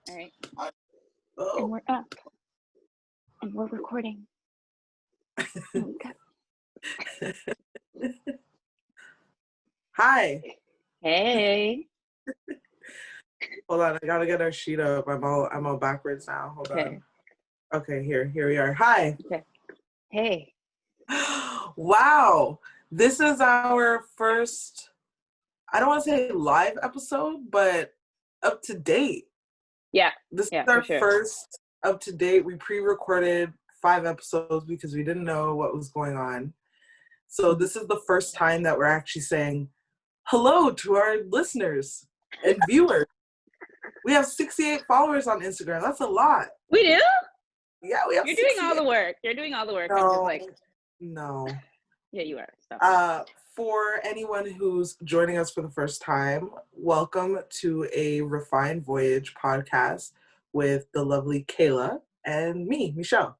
All right. Oh. And we're up. And we're recording. Oh, Hi. hey. Hold on, I gotta get our sheet up. I'm all backwards now. Hold on. Okay, here we are. Hi. Okay. Hey. Wow. This is our first, I don't want to say live episode, but up to date. Yeah. This is our first up to date. We pre-recorded 5 episodes because we didn't know what was going on. So this is the first time that we're actually saying hello to our listeners and viewers. We have 68 followers on Instagram. That's a lot. We do? Yeah, we have. You're doing all the work. You're doing all the work. No, I'm just like, no. Yeah, you are. Stop. For anyone who's joining us for the first time, welcome to a Refined Voyage podcast with the lovely Kaila and me, Michelle.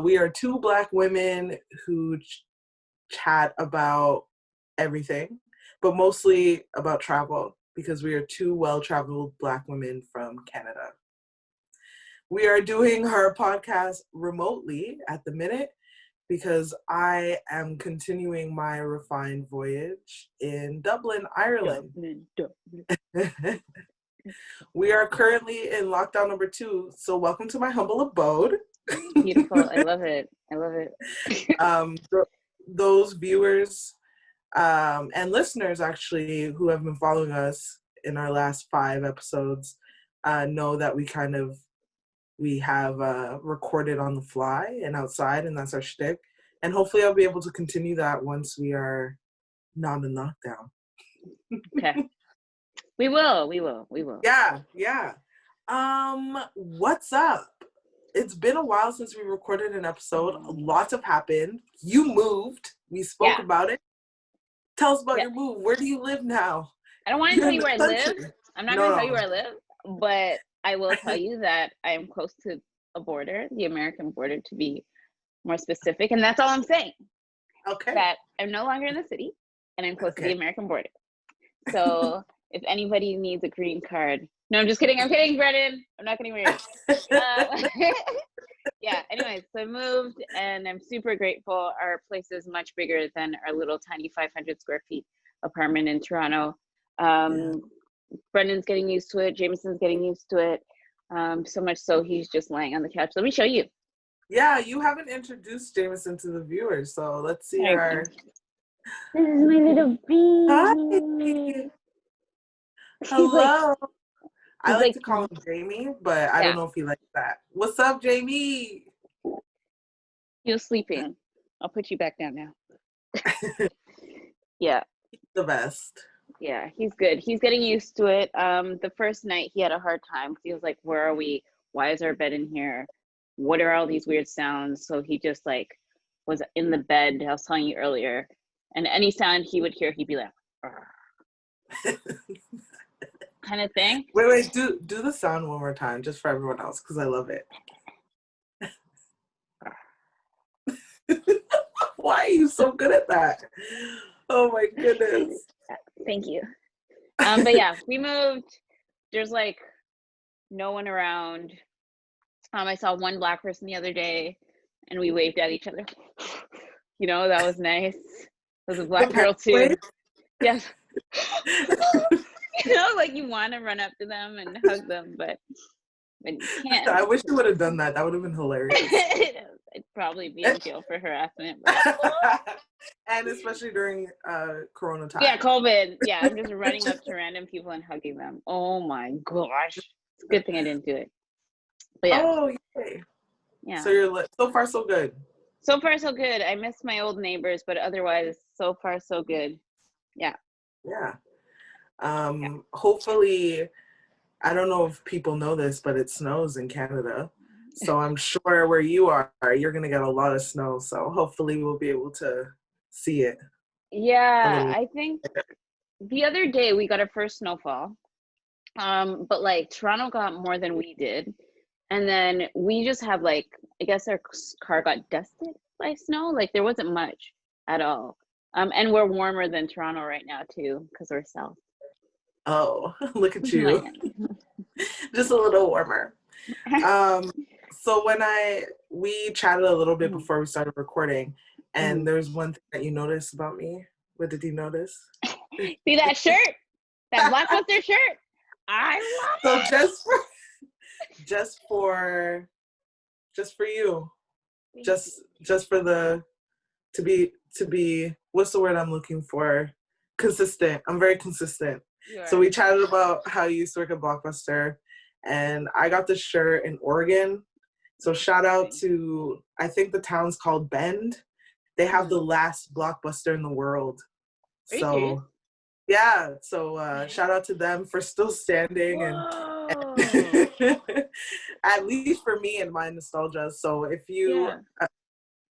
We are 2 Black women who chat about everything, but mostly about travel because we are 2 well-traveled Black women from Canada. We are doing our podcast remotely at the minute because I am continuing my refined voyage in Dublin, Ireland. We are currently in lockdown number 2, so welcome to my humble abode. Beautiful. I love it. I love it. Those viewers and listeners actually who have been following us in our last 5 episodes know that we have recorded on the fly and outside, and that's our shtick. And hopefully I'll be able to continue that once we are not in lockdown. Okay. We will. Yeah. What's up? It's been a while since we recorded an episode. Lots have happened. You moved. We spoke about it. Tell us about your move. Where do you live now? I don't want to tell you where I live. I'm not going to tell you where I live, but I will tell you that I am close to a border, the American border to be more specific. And that's all I'm saying. Okay. That I'm no longer in the city and I'm close to the American border. So if anybody needs a green card, no, I'm just kidding. I'm kidding, Brennan. I'm not getting married. Yeah, anyways, so I moved and I'm super grateful. Our place is much bigger than our little tiny 500 square feet apartment in Toronto. Brendan's getting used to it. Jameson's getting used to it. So much so he's just laying on the couch. Let me show you. Yeah, you haven't introduced Jameson to the viewers, so let's see our... This is my little baby. Hi. Hello. I like to call him Jamie, but I don't know if he likes that. What's up, Jamie? He was sleeping. I'll put you back down now. Yeah. He's the best. Yeah, he's good. He's getting used to it. The first night he had a hard time because he was like, where are we? Why is our bed in here? What are all these weird sounds? So he just like was in the bed, I was telling you earlier, and any sound he would hear, he'd be like, kind of thing. Wait, do the sound one more time, just for everyone else, because I love it. Why are you so good at that? Oh my goodness. Thank you. But yeah, we moved. There's like no one around. I saw one Black person the other day and we waved at each other. You know, that was nice. There was a Black girl too. Yes. You know, like you want to run up to them and hug them, but you can't. I wish you would have done that. That would have been hilarious. I'd probably be in jail for harassment. And especially during Corona time. Yeah, COVID. Yeah, I'm just running up to random people and hugging them. Oh my gosh. It's a good thing I didn't do it. But yeah. Oh, yay. Yeah. So you're so far so good. So far so good. I miss my old neighbors, but otherwise so far so good. Yeah. Yeah. Hopefully, I don't know if people know this, but it snows in Canada. So I'm sure where you are, you're going to get a lot of snow. So hopefully we'll be able to see it. Yeah, I think the other day we got our first snowfall. But like Toronto got more than we did. And then we just have like, I guess our car got dusted by snow. Like there wasn't much at all. And we're warmer than Toronto right now too, because we're south. Oh, look at you. Just a little warmer. So we chatted a little bit before we started recording, and there's one thing that you noticed about me. What did you notice? See that shirt? That Blockbuster shirt? I love it. Just for you. Just for to be what's the word I'm looking for? Consistent. I'm very consistent. So we chatted about how you used to work at Blockbuster, and I got this shirt in Oregon. So shout out to, I think the town's called Bend. They have the last Blockbuster in the world. So yeah, so shout out to them for still standing and at least for me and my nostalgia. So if you,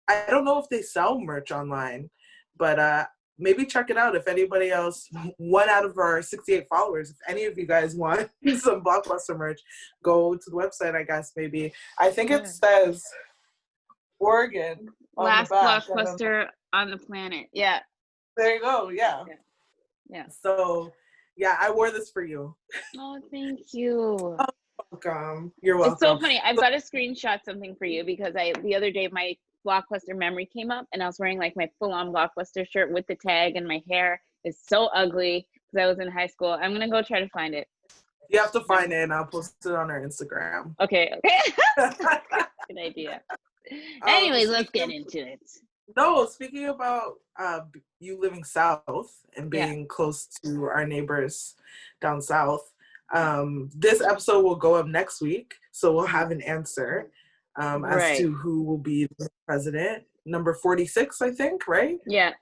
I don't know if they sell merch online, but maybe check it out. If anybody else, one out of our 68 followers, if any of you guys want some Blockbuster merch, go to the website, I guess, maybe. I think it says Oregon on last the back. Blockbuster on the planet. Yeah. There you go. Yeah. So, yeah, I wore this for you. Oh, thank you. Oh, welcome. You're welcome. It's so funny. I've got to screenshot something for you because the other day my Blockbuster memory came up and I was wearing like my full-on Blockbuster shirt with the tag, and my hair is so ugly because I was in high school. I'm gonna go try to find it. You have to find it and I'll post it on our Instagram. Okay. Good idea. Anyways, let's get into it. No, speaking about you living south and being close to our neighbors down south, this episode will go up next week, so we'll have an answer as to who will be the president. Number 46, I think, right? Yeah.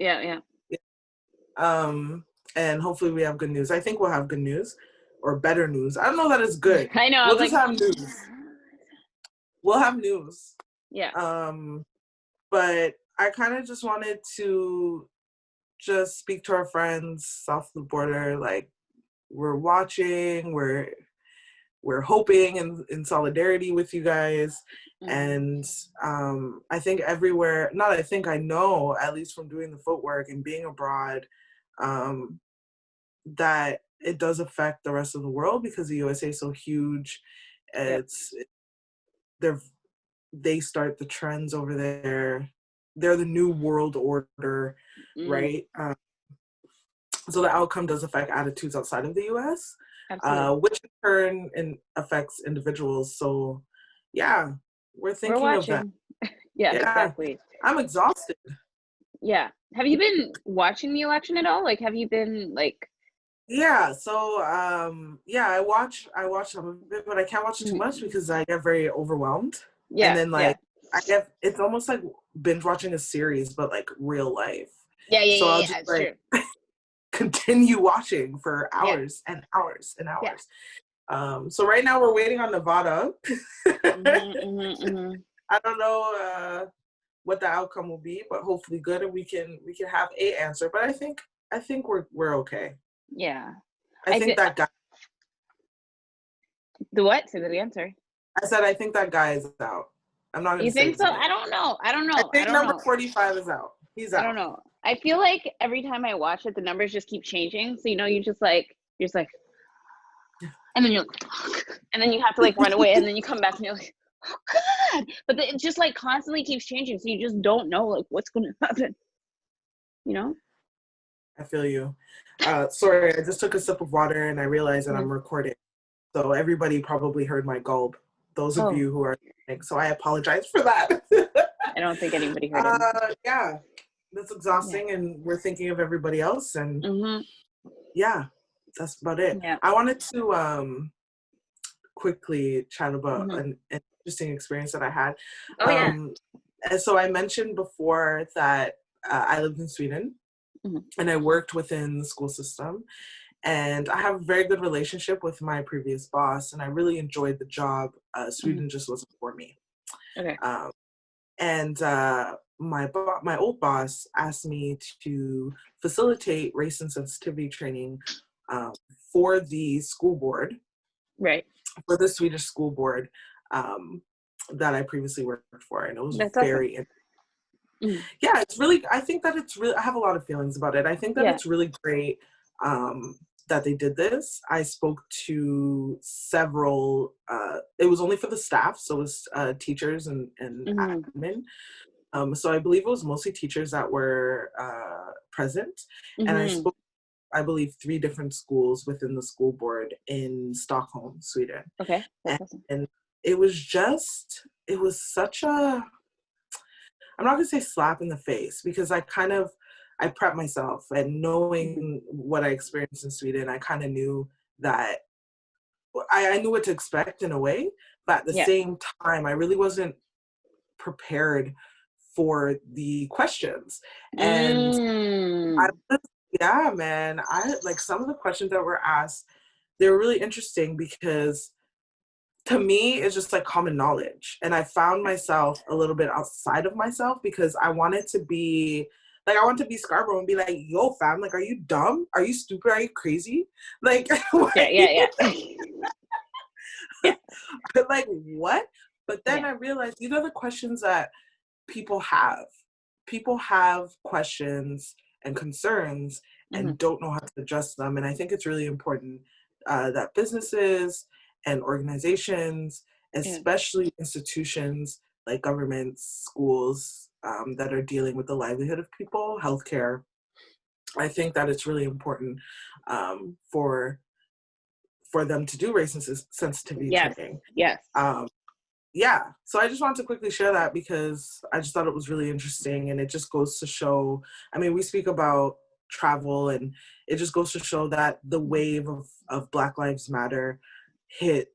And hopefully we have good news. I think we'll have good news or better news. I don't know that it's good. I know. We'll just have news. We'll have news. Yeah. But I kind of just wanted to just speak to our friends south of the border. Like, we're watching, we're hoping in solidarity with you guys. And I think everywhere, I know, at least from doing the footwork and being abroad, that it does affect the rest of the world because the USA is so huge. They start the trends over there. They're the new world order, right? So the outcome does affect attitudes outside of the US, which in turn affects individuals. So yeah, we're thinking of that. Yeah, exactly. I'm exhausted. Yeah. Have you been watching the election at all? Like, have you been like... Yeah, so I watch some of it, but I can't watch too much because I get very overwhelmed. And then it's almost like binge watching a series, but like real life. So I'll just like continue watching for hours and hours and hours. So right now we're waiting on Nevada. I don't know what the outcome will be, but hopefully good, and we can have an answer. But I think we're okay. Yeah. I think that guy. The what? Say that again, sorry. I said I think that guy is out. I'm not gonna. You think so? I don't know. I think number 45 is out. He's out. I don't know. I feel like every time I watch it, the numbers just keep changing. So you're just like, and then you're like, and then you have to like run away, and then you come back and you're like, oh God! But it just like constantly keeps changing, so you just don't know like what's going to happen. You know? I feel you. Sorry, I just took a sip of water and I realized that I'm recording. So everybody probably heard my gulp. Those of you who are listening. So I apologize for that. I don't think anybody heard it. Yeah, that's exhausting, and we're thinking of everybody else. And yeah, that's about it. Yeah. I wanted to quickly chat about an interesting experience that I had. And so I mentioned before that I lived in Sweden. And I worked within the school system, and I have a very good relationship with my previous boss, and I really enjoyed the job. Sweden just wasn't for me. Okay. And my old boss asked me to facilitate race and sensitivity training for the school board, right? For the Swedish school board that I previously worked for, and it was very interesting. Yeah, it's really, I think that it's really, I have a lot of feelings about it. I think that it's really great that they did this, I spoke to several, it was only for the staff, so it was teachers and admin. So I believe it was mostly teachers that were present. And I spoke, I believe, 3 different schools within the school board in Stockholm, Sweden. Okay. That's awesome. And it was such a, I'm not going to say slap in the face, because I prepped myself, and knowing what I experienced in Sweden, I kind of knew that I knew what to expect in a way, but at the same time, I really wasn't prepared for the questions. And I like some of the questions that were asked, they were really interesting, because to me it's just like common knowledge, and I found myself a little bit outside of myself, because I wanted to be like, I want to be Scarborough and be like, yo fam, like, are you dumb, are you stupid, are you crazy, like yeah. like what? But then I realized these are the questions that people have questions and concerns and don't know how to address them. And I think it's really important that businesses and organizations, especially institutions like governments, schools, that are dealing with the livelihood of people, healthcare, I think that it's really important for them to do race and sensitivity training. So I just wanted to quickly share that, because I just thought it was really interesting, and it just goes to show, I mean, we speak about travel, and it just goes to show that the wave of Black Lives Matter hit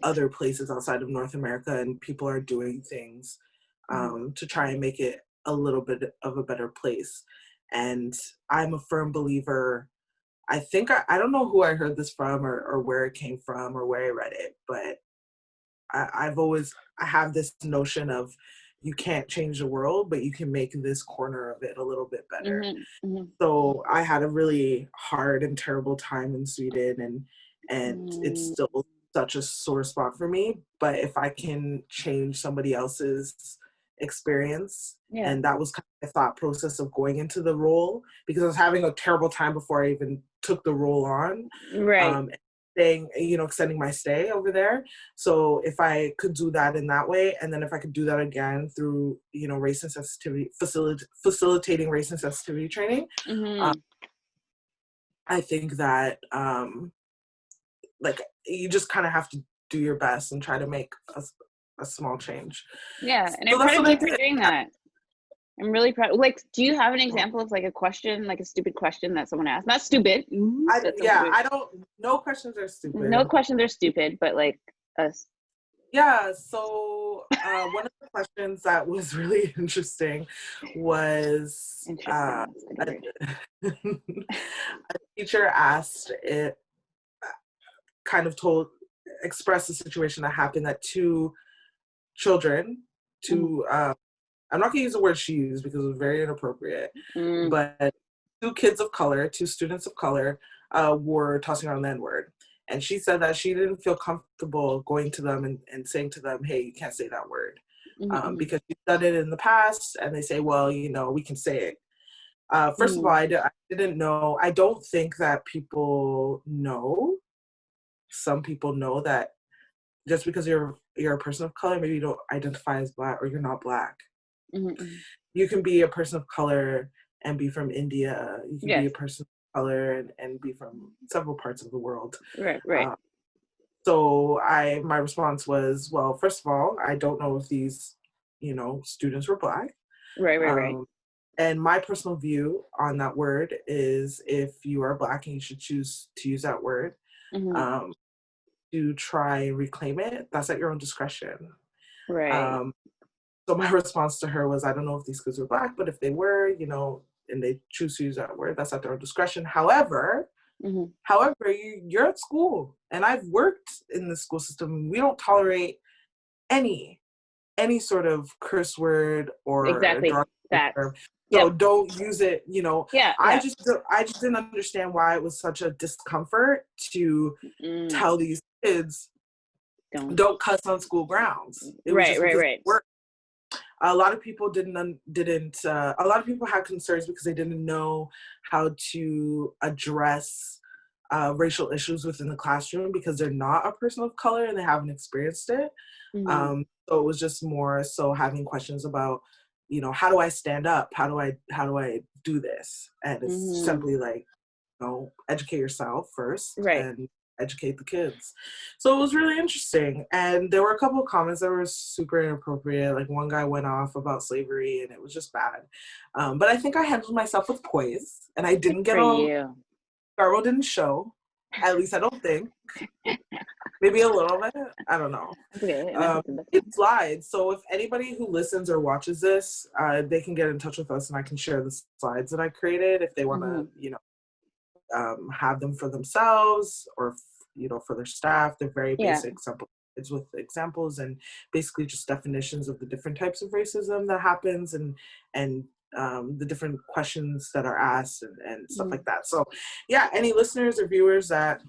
other places outside of North America, and people are doing things to try and make it a little bit of a better place. And I'm a firm believer, I think, I don't know who I heard this from, or where it came from, or where I read it, but I have this notion of, you can't change the world, but you can make this corner of it a little bit better. So I had a really hard and terrible time in Sweden, and it's still such a sore spot for me. But if I can change somebody else's experience, and that was kind of the thought process of going into the role, because I was having a terrible time before I even took the role on. Staying, extending my stay over there. So if I could do that in that way, and then if I could do that again through, race and sensitivity, facilitating race and sensitivity training, I think that, like, you just kind of have to do your best and try to make a small change. Yeah, and I'm proud of you for doing that. I'm really proud. Like, do you have an example of like a question, like a stupid question that someone asked? Not stupid. No questions are stupid. No questions are stupid, but like us. Yeah, so one of the questions that was really interesting was a teacher asked it, expressed a situation that happened, that 2 children, I'm not going to use the word she used because it was very inappropriate, but 2 kids of color, 2 students of color, were tossing around the N-word. And she said that she didn't feel comfortable going to them and saying to them, hey, you can't say that word. Because she's done it in the past, and they say, well, we can say it. First of all, I didn't know. I don't think that people know. Some people know that just because you're a person of color, maybe you don't identify as Black, or you're not Black. You can be a person of color and be from India. You can be a person of color and be from several parts of the world. Right. So my response was, well, first of all, I don't know if these, students were Black. Right. And my personal view on that word is, if you are Black and you should choose to use that word, to try and reclaim it, that's at your own discretion. Right. So my response to her was, I don't know if these kids were Black, but if they were, and they choose to use that word, that's at their own discretion. However, you're at school, and I've worked in the school system. We don't tolerate any sort of curse word or drug term. So don't use it. I just didn't understand why it was such a discomfort to tell these kids don't cuss on school grounds. It was right. A lot of people a lot of people had concerns because they didn't know how to address racial issues within the classroom because they're not a person of color and they haven't experienced it. So it was just more so having questions about, you know, how do I stand up? How do I do this? And it's simply like, you know, educate yourself first Right. and educate the kids. So it was really interesting. And there were a couple of comments that were super inappropriate. Like one guy went off about slavery and it was just bad. But I think I handled myself with poise and I didn't get all, Garbo didn't show. At least I don't think. Maybe a little bit. I don't know. It slides. So if anybody who listens or watches this, they can get in touch with us and I can share the slides that I created if they want to, you know, have them for themselves or, you know, for their staff. They're very basic simple. It's with examples and basically just definitions of the different types of racism that happens and the different questions that are asked and stuff like that. So yeah, any listeners or viewers that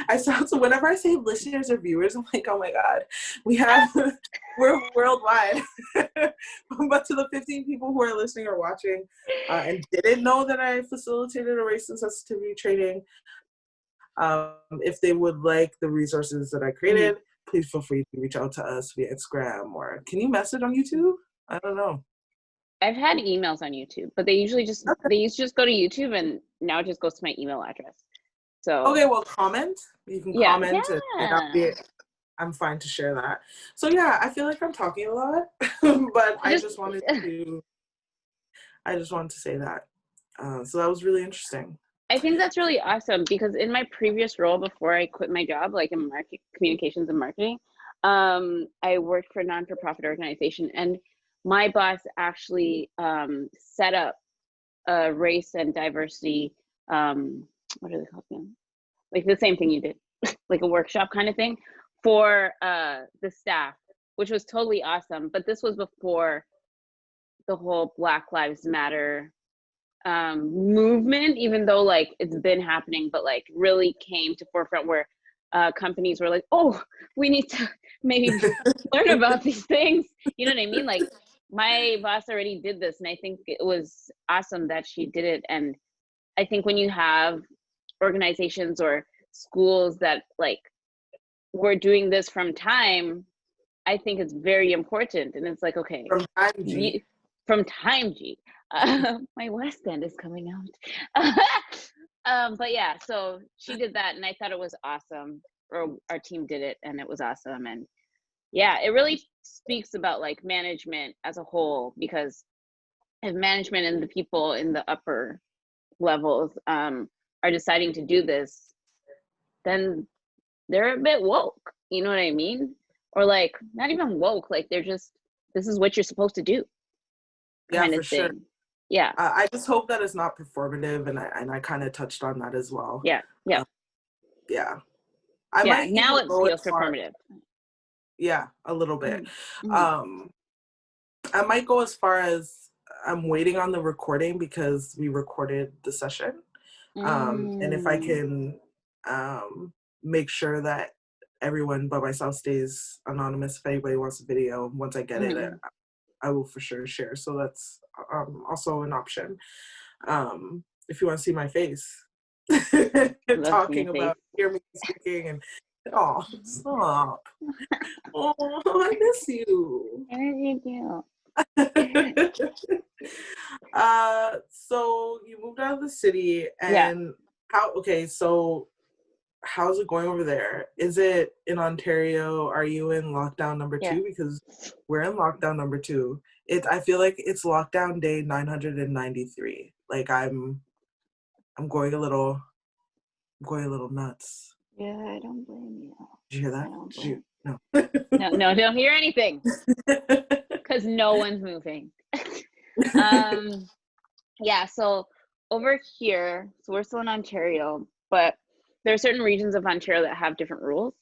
I sound, so whenever I say listeners or viewers, I'm like, oh my God, we're worldwide. But to the 15 people who are listening or watching and didn't know that I facilitated a race and sensitivity training, if they would like the resources that I created, please feel free to reach out to us via Instagram or can you message on YouTube? I don't know. I've had emails on YouTube, but they usually just they used to just go to YouTube, and now it just goes to my email address. So okay, well, comment. You can comment, and I'm fine to share that. So yeah, I feel like I'm talking a lot, but I just wanted to say that. So that was really interesting. I think that's really awesome because in my previous role before I quit my job, like in communications and marketing, I worked for a non-for-profit organization, and my boss actually set up a race and diversity, what are they called again? Like the same thing you did, like a workshop kind of thing for the staff, which was totally awesome. But this was before the whole Black Lives Matter movement, even though like it's been happening, but like really came to forefront where companies were like, oh, we need to maybe learn about these things. You know what I mean? Like my boss already did this, and I think it was awesome that she did it. And I think when you have organizations or schools that like we're doing this from time, I think it's very important. And it's like, okay, from time G. My West End is coming out. But yeah, so she did that, and I thought it was awesome. Or our team did it, and it was awesome. And yeah, it really speaks about like management as a whole, because if management and the people in the upper levels are deciding to do this, then they're a bit woke. You know what I mean? Or like not even woke, like they're just, this is what you're supposed to do. Yeah, for sure. Yeah. I just hope that it's not performative, and I kind of touched on that as well. Yeah. Yeah. Now it feels performative. Yeah, a little bit. I might go as far as I'm waiting on the recording because we recorded the session. And if I can make sure that everyone but myself stays anonymous, if anybody wants a video, once I get it, I will for sure share. So that's also an option. If you want to see my face talking about, hear me speaking, and oh, stop. Oh, I miss you. I miss you. So you moved out of the city, and so how's it going over there? Is it in Ontario? Are you in lockdown number 2? Because we're in lockdown number 2. I feel like it's lockdown day 993. Like I'm going a little nuts. Yeah, I don't blame you. Did you hear that? No. No, don't hear anything. Because no one's moving. Yeah, so over here, so we're still in Ontario, but there are certain regions of Ontario that have different rules.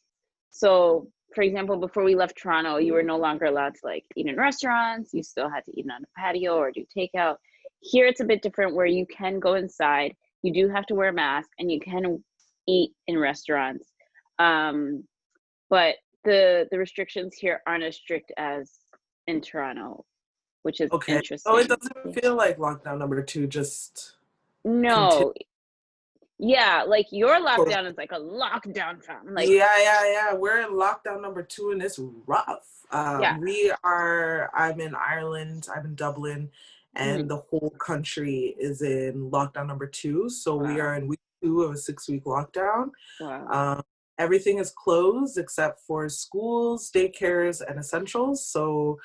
So, for example, before we left Toronto, you were no longer allowed to like eat in restaurants. You still had to eat on a patio or do takeout. Here, it's a bit different where you can go inside. You do have to wear a mask, and you can eat in restaurants. But the restrictions here aren't as strict as in Toronto, which is interesting. Oh, it doesn't feel like lockdown number 2, just no. Yeah, like your So, lockdown is like a lockdown fam. Like, yeah. We're in lockdown number 2 and it's rough. yeah. I'm in Ireland, I'm in Dublin, Mhm. and the whole country is in lockdown number 2. So we Wow. are in week 2 of a 6-week lockdown. Wow. Um, Everything is closed except for schools, daycares, and essentials. So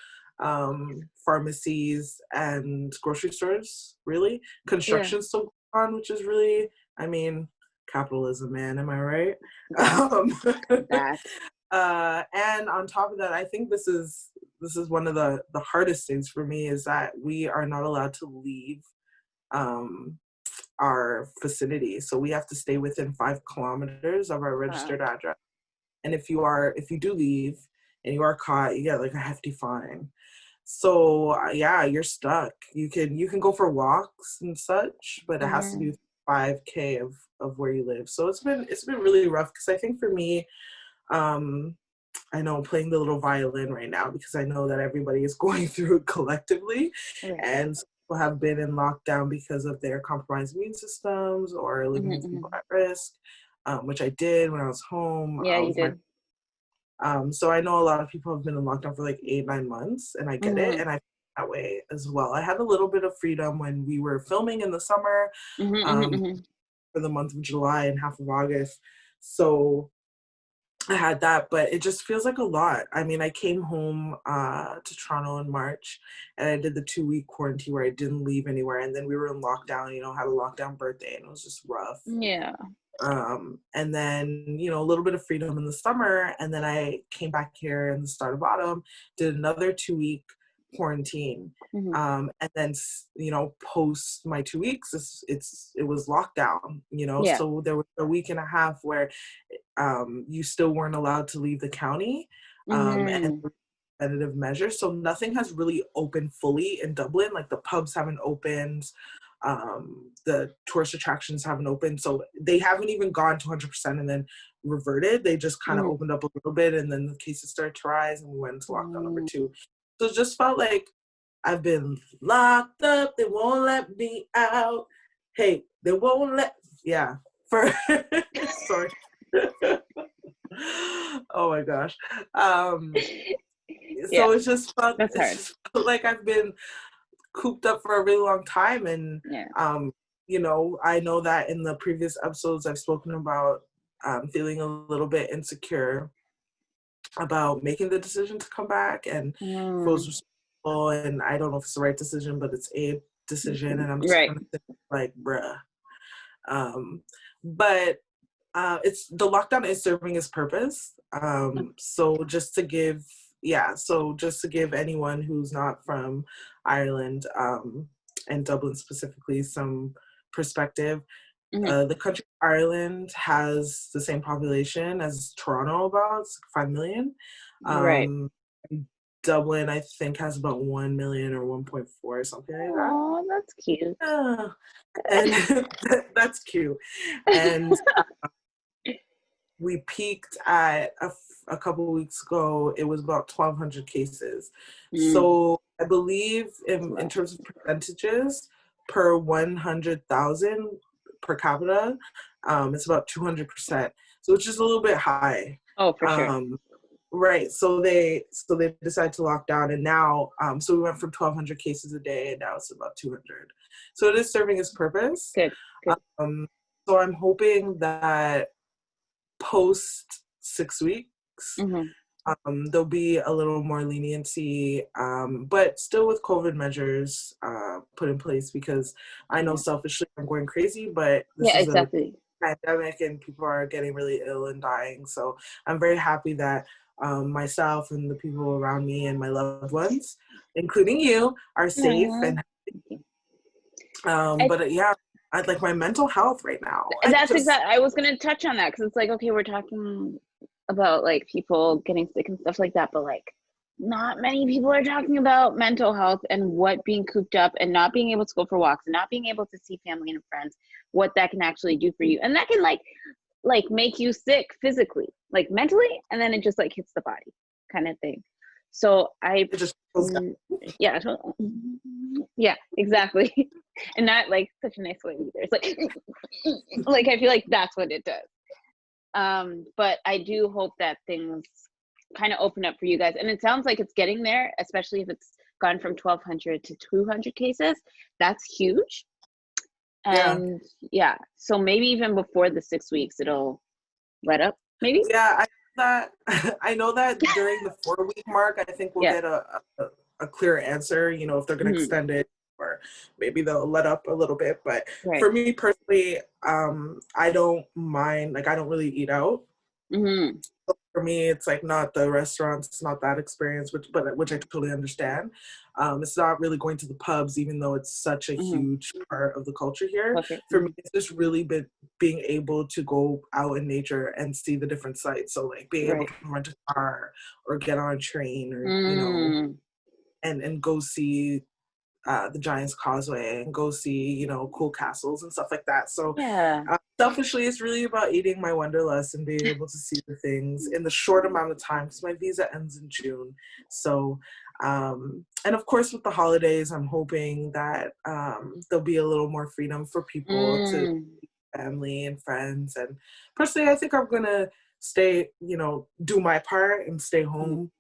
pharmacies and grocery stores, really. Yeah. Construction's still going on, which is really, I mean, capitalism, man. Am I right? That. Um, That. and on top of that, I think this is one of the hardest things for me is that we are not allowed to leave um, our vicinity. So we have to stay within 5 kilometers of our Wow. registered address. And if you do leave and you are caught, you get like a hefty fine. So yeah, you're stuck. You can go for walks and such, but it has to be Mhm. 5K of where you live. So it's been really rough because I think for me, um, I know I'm playing the little violin right now because I know that everybody is going through it collectively, Right. and some people have been in lockdown because of their compromised immune systems or living Mhm. with people Mhm. at risk, which I did when I was home. Yeah, you With my did. so I know a lot of people have been in lockdown for like 8-9 months, and I get it, Mhm. and I feel that way as well. I had a little bit of freedom when we were filming in the summer, Mhm. Mhm. um, Mhm. for the month of July and half of August. So I had that, but it just feels like a lot. I mean, I came home to Toronto in March, and I did the 2-week quarantine where I didn't leave anywhere, and then we were in lockdown. Had a lockdown birthday, and it was just rough. Yeah. And then a little bit of freedom in the summer, and then I came back here in the start of autumn, did another 2-week quarantine, Mhm. and then post my 2 weeks, it was lockdown. Yeah. So there was a week and a half where you still weren't allowed to leave the county, and Mhm. preventative measures. So nothing has really opened fully in Dublin. Like the pubs haven't opened, the tourist attractions haven't opened, so they haven't even gone to 100% and then reverted. They just kind of Mhm. opened up a little bit, and then the cases started to rise, and we went into lockdown number Mhm. 2. So it just felt like I've been locked up. They won't let me out. Hey, they won't let. Yeah. For sorry. Oh my gosh. Yeah, So that's it's hard. just felt like I've been cooped up for a really long time, and Yeah. um I know that in the previous episodes I've spoken about feeling a little bit insecure about making the decision to come back and Mm. feels responsible, and I don't know if it's the right decision, but it's a decision, and I'm just Right. kind of like bruh. um but it's the lockdown is serving its purpose. So just to give anyone who's not from Ireland, and Dublin specifically, some perspective. Mhm. The country of Ireland has the same population as Toronto, about it's 5 million. Right. Um, Dublin, I think, has about 1 million or 1.4, something like that. Oh, that's cute. Yeah. And that's cute. And we peaked at a couple of weeks ago. It was about 1,200 cases. Mm. So I believe That's a in lot. terms of percentages per 100,000 per capita, it's about 200%. So it's just a little bit high. Oh, for sure. Um, right. So they decided to lock down, and now so we went from 1,200 cases a day, and now it's about 200. So it is serving its purpose. Good. Good. Um, so I'm hoping that post 6 weeks, Mhm. there'll be a little more leniency, but still with COVID measures put in place, because I know Yeah. selfishly I'm going crazy, but this Yeah. is a Exactly. pandemic and people are getting really ill and dying. So I'm very happy that myself and the people around me and my loved ones, including you, are safe. Aw. And Thank you. I, but yeah, I'd like my mental health right now. I that's just exactly. I was gonna touch on that because it's like, okay, we're talking about like people getting sick and stuff like that, but like not many people are talking about mental health and what being cooped up and not being able to go for walks and not being able to see family and friends, what that can actually do for you. And that can like make you sick physically, like mentally, and then it just like hits the body kind of thing. So I, It just feels good. yeah, yeah, exactly. And not like such a nice way either. It's like I feel like that's what it does. But I do hope that things kind of open up for you guys. And it sounds like it's getting there, especially if it's gone from 1,200 to 200 cases. That's huge. Yeah. And yeah, so maybe even before the 6 weeks, it'll let up, maybe? Yeah, I know that during the 4-week mark, I think we'll Yeah. get a clear answer, you know, if they're going to extend it or maybe they'll let up a little bit. But Right. for me personally, I don't mind, like I don't really eat out. Mm-hmm. So for me, it's like not the restaurants, it's not that experience, which I totally understand. It's not really going to the pubs, even though it's such a huge part of the culture here. For me, it's just really been being able to go out in nature and see the different sites. So like being able to rent a car or get on a train or, you know, and go see the Giant's Causeway and go see, you know, cool castles and stuff like that. So selfishly, it's really about eating my wanderlust and being able to see the things in the short amount of time because my visa ends in June. So, and of course, with the holidays, I'm hoping that there'll be a little more freedom for people to family and friends. And personally, I think I'm going to stay, you know, do my part and stay home.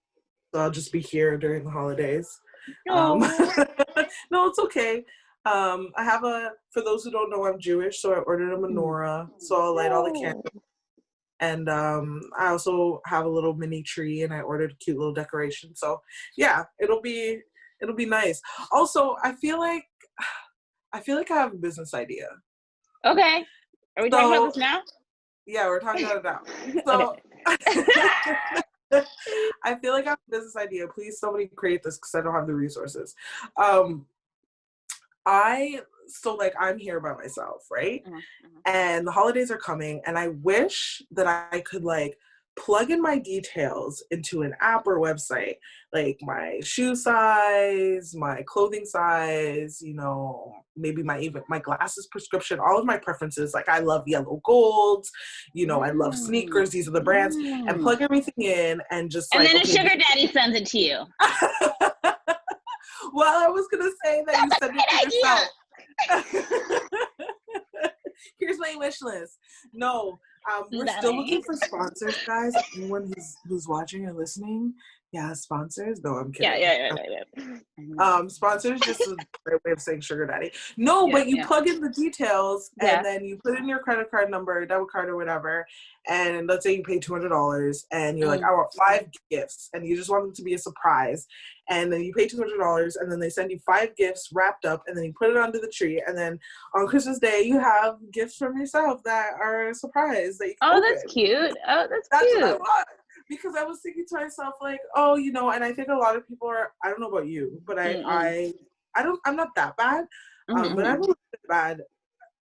So I'll just be here during the holidays. No, it's okay. I have for those who don't know, I'm Jewish, so I ordered a menorah, so I'll light all the candles. And I also have a little mini tree, and I ordered a cute little decoration. So yeah, it'll be nice. Also, I feel like I have a business idea. Okay. Are we talking about this now? Yeah, we're talking about it now. So I feel like I have a business idea. Please, somebody create this because I don't have the resources. I'm here by myself, right? And the holidays are coming, and I wish that I could like plug in my details into an app or website, like my shoe size, my clothing size, you know, maybe my glasses prescription, all of my preferences. Like I love yellow golds, you know, I love sneakers. These are the brands, and plug everything in and just and then a sugar daddy sends it to you. Well, I was gonna say that you send it to yourself. Here's my wish list. No, we're still looking for sponsors, guys. Anyone who's watching or listening, sponsors. No, I'm kidding. Yeah. Sponsors, just a great way of saying sugar daddy. No, but you plug in the details and then you put in your credit card number, debit card, or whatever. And let's say you pay $200, and you're like, I want 5 gifts, and you just want them to be a surprise. And then you pay $200, and then they send you 5 gifts wrapped up, and then you put it under the tree. And then on Christmas Day, you have gifts from yourself that are a surprise that you can open. That's cute. That's cute. What I want. Because I was thinking to myself, like, oh, you know, and I think a lot of people are, I don't know about you, but I'm not that bad, but I'm a little bit bad,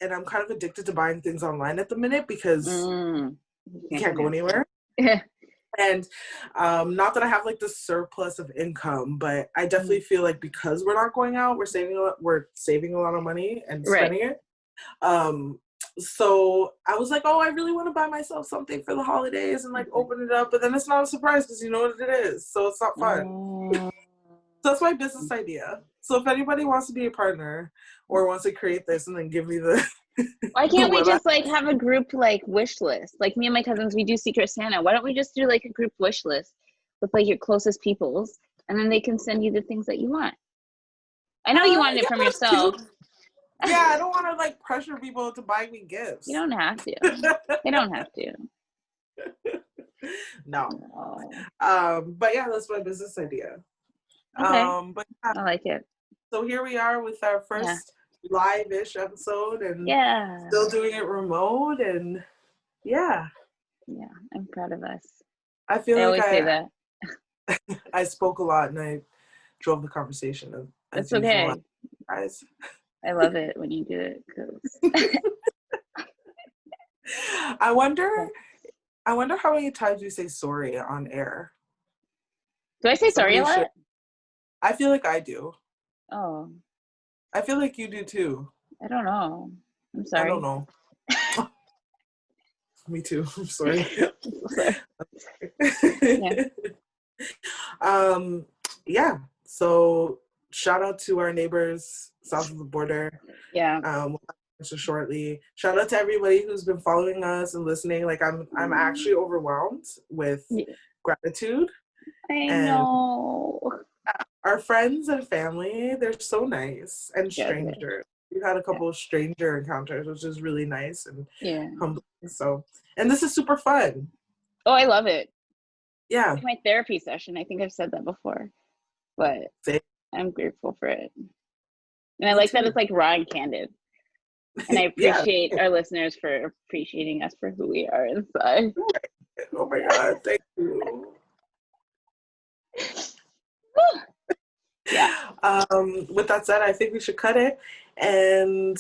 and I'm kind of addicted to buying things online at the minute because you can't go anywhere. And not that I have like the surplus of income, but I definitely feel like because we're not going out, we're saving a lot of money and spending it. So I was like, oh, I really want to buy myself something for the holidays and like open it up, but then it's not a surprise because you know what it is, so it's not fun. So that's my business idea. So if anybody wants to be a partner or wants to create this and then give me the why can't we just like have a group like wish list? Like me and my cousins, we do Secret Santa. Why don't we just do like a group wish list with like your closest peoples, and then they can send you the things that you want? I know you wanted it from yourself. Yeah, I don't want to like pressure people to buy me gifts. You don't have to. They don't have to. No. But yeah, that's my business idea. Okay. But I like it. So here we are with our first live-ish episode, and still doing it remote, and I'm proud of us. I feel I like always say that. I spoke a lot and I drove the conversation. That's okay. Guys. I love it when you do it. Cause I wonder how many times you say sorry on air. Do I say sorry a lot? I feel like I do. Oh. I feel like you do too. I don't know. I'm sorry. I don't know. Me too. I'm sorry. Yeah. So shout out to our neighbors south of the border. Yeah. We'll answer shortly. Shout out to everybody who's been following us and listening. Like I'm actually overwhelmed with gratitude. I And know. our friends and family, they're so nice. And Yeah. strangers. We've had a couple of stranger encounters, which is really nice and humbling. So, and this is super fun. Oh, I love it. Yeah. It's my therapy session. I think I've said that before, but I'm grateful for it. And I like that it's like raw and candid. And I appreciate our listeners for appreciating us for who we are inside. Oh my God, thank you. Yeah. With that said, I think we should cut it. And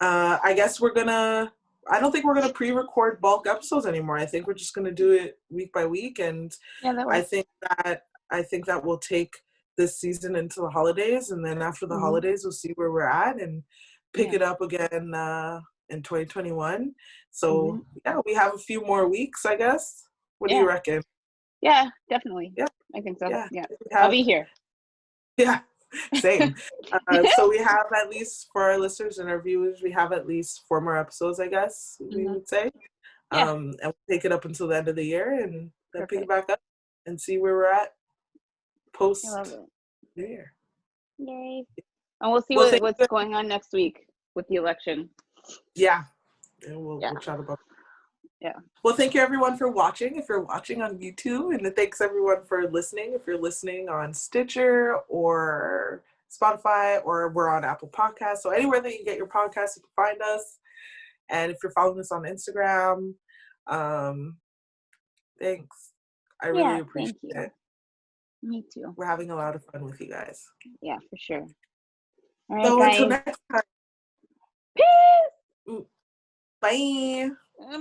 I guess I don't think we're gonna pre-record bulk episodes anymore. I think we're just gonna do it week by week. And I think that we'll take this season into the holidays, and then after the holidays we'll see where we're at and pick it up again in 2021. So we have a few more weeks, I guess. What do you reckon? Yeah, definitely. Yeah, I think so. Yeah, I'll be here. Yeah, same. So we have, at least for our listeners and our viewers, we have at least 4 more episodes, I guess we would say. And we'll take it up until the end of the year, and then pick it back up and see where we're at post New Year. Yay! And we'll see what's going on next week with the election. Yeah, and we'll chat about it. Yeah. Well, thank you everyone for watching. If you're watching on YouTube, and thanks everyone for listening. If you're listening on Stitcher or Spotify, or we're on Apple Podcasts, so anywhere that you get your podcasts, you can find us. And if you're following us on Instagram, thanks. I really appreciate it. Me too. We're having a lot of fun with you guys. Yeah, for sure. All right, so guys. Until next time. Peace. Bye.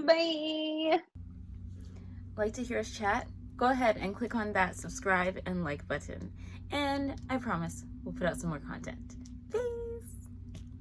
Bye. Like to hear us chat? Go ahead and click on that subscribe and like button. And I promise we'll put out some more content. Peace.